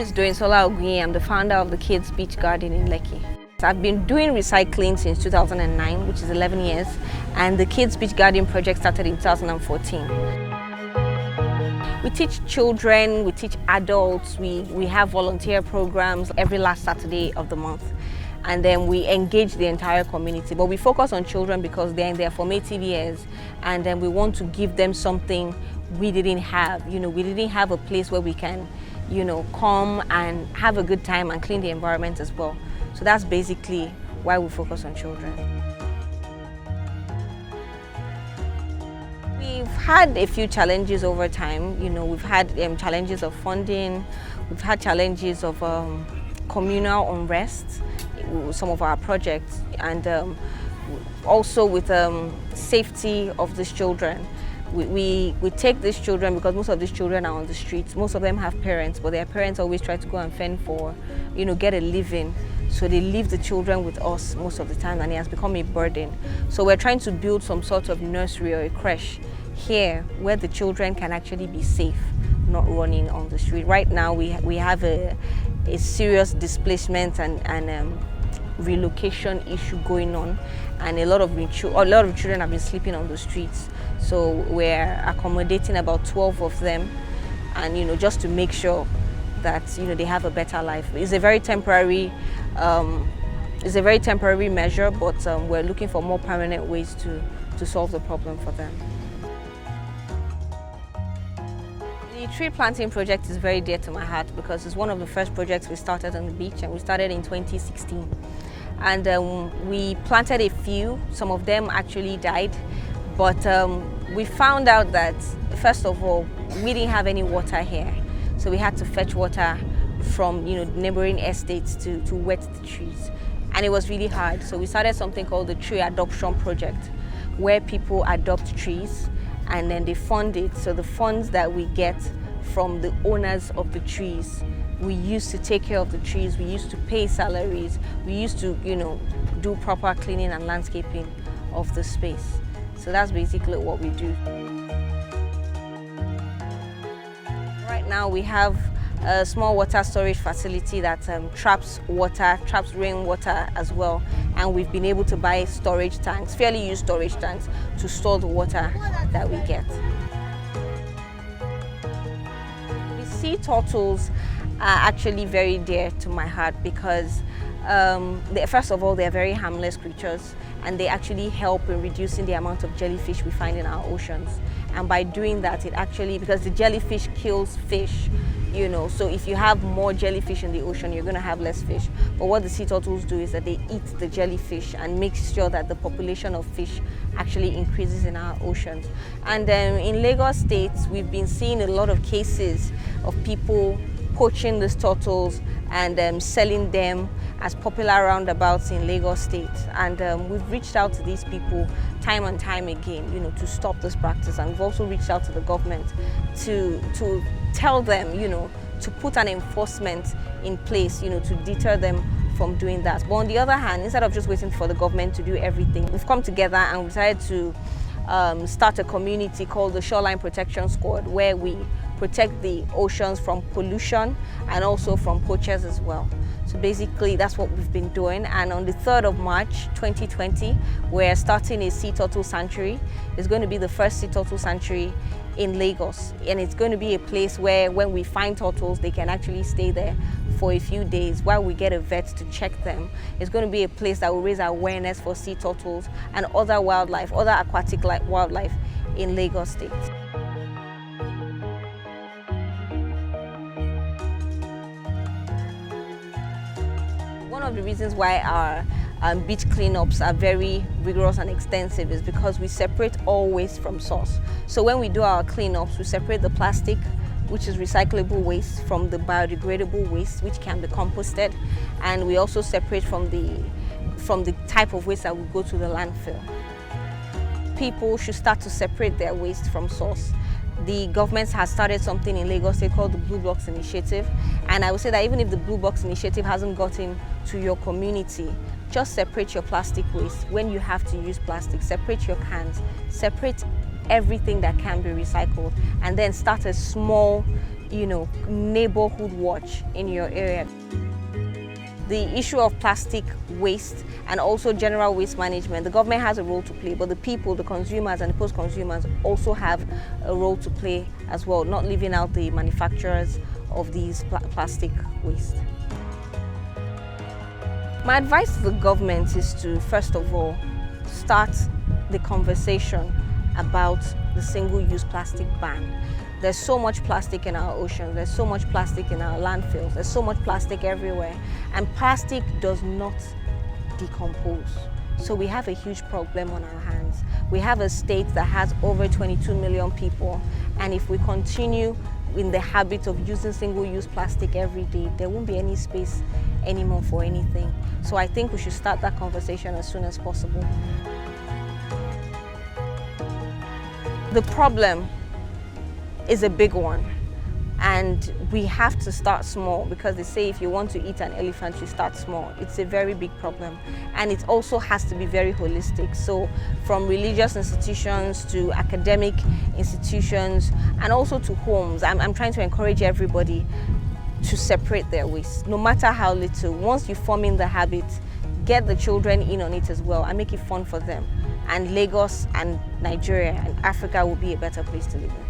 is Doyinsola Ogunye. I'm the founder of the Kids Beach Garden in Lekki. I've been doing recycling since 2009, which is 11 years, and the Kids Beach Garden project started in 2014. We teach children, we teach adults, we have volunteer programs every last Saturday of the month. And then we engage the entire community. But we focus on children because they're in their formative years, and then we want to give them something we didn't have. We didn't have a place where we can, come and have a good time and clean the environment as well. So that's basically why we focus on children. We've had a few challenges over time. We've had challenges of funding, we've had challenges of communal unrest, some of our projects, and also with safety of these children. We take these children because most of these children are on the streets. Most of them have parents, but their parents always try to go and fend for, get a living. So they leave the children with us most of the time, and it has become a burden. So we're trying to build some sort of nursery or a creche here where the children can actually be safe, not running on the street. Right now we have a serious displacement and relocation issue going on, and a lot of children have been sleeping on the streets. So we're accommodating about 12 of them, and just to make sure that they have a better life. It's a very temporary measure, but we're looking for more permanent ways to solve the problem for them. The tree planting project is very dear to my heart because it's one of the first projects we started on the beach, and we started in 2016. And we planted a few. Some of them actually died, but we found out that, first of all, we didn't have any water here, so we had to fetch water from neighboring estates to wet the trees, and it was really hard. So we started something called the Tree Adoption Project, where people adopt trees and then they fund it. So the funds that we get from the owners of the trees, we used to take care of the trees, we used to pay salaries, we used to do proper cleaning and landscaping of the space. So that's basically what we do. Right now we have a small water storage facility that traps rainwater as well, and we've been able to buy storage tanks, fairly used storage tanks, to store the water that we get. The sea turtles are actually very dear to my heart because first of all, they're very harmless creatures, and they actually help in reducing the amount of jellyfish we find in our oceans. And by doing that, because the jellyfish kills fish, so if you have more jellyfish in the ocean, you're going to have less fish. But what the sea turtles do is that they eat the jellyfish and make sure that the population of fish actually increases in our oceans. And in Lagos State, we've been seeing a lot of cases of people poaching these turtles and selling them as popular roundabouts in Lagos State. And we've reached out to these people time and time again, to stop this practice. And we've also reached out to the government to tell them, to put an enforcement in place, to deter them from doing that. But on the other hand, instead of just waiting for the government to do everything, we've come together and we decided to start a community called the Shoreline Protection Squad, where we protect the oceans from pollution and also from poachers as well. So basically that's what we've been doing, and on the 3rd of March 2020 we're starting a sea turtle sanctuary. It's going to be the first sea turtle sanctuary in Lagos, and it's going to be a place where when we find turtles they can actually stay there for a few days while we get a vet to check them. It's going to be a place that will raise awareness for sea turtles and other wildlife, other aquatic wildlife in Lagos State. One of the reasons why our beach cleanups are very rigorous and extensive is because we separate all waste from source. So when we do our cleanups, we separate the plastic, which is recyclable waste, from the biodegradable waste, which can be composted, and we also separate from the type of waste that will go to the landfill. People should start to separate their waste from source. The government has started something in Lagos State called the Blue Box Initiative, and I would say that even if the Blue Box Initiative hasn't gotten to your community, just separate your plastic waste. When you have to use plastic, separate your cans, separate everything that can be recycled, and then start a small, neighborhood watch in your area. The issue of plastic waste and also general waste management, the government has a role to play, but the people, the consumers and the post-consumers also have a role to play as well, not leaving out the manufacturers of these plastic waste. My advice to the government is to, first of all, start the conversation about the single-use plastic ban. There's so much plastic in our oceans, there's so much plastic in our landfills, there's so much plastic everywhere, and plastic does not decompose. So we have a huge problem on our hands. We have a state that has over 22 million people, and if we continue in the habit of using single-use plastic every day, there won't be any space anymore for anything. So I think we should start that conversation as soon as possible. The problem is a big one, and we have to start small, because they say if you want to eat an elephant, you start small. It's a very big problem, and it also has to be very holistic. So from religious institutions to academic institutions and also to homes, I'm trying to encourage everybody to separate their waste, no matter how little. Once you form in the habit, get the children in on it as well and make it fun for them. And Lagos and Nigeria and Africa will be a better place to live in.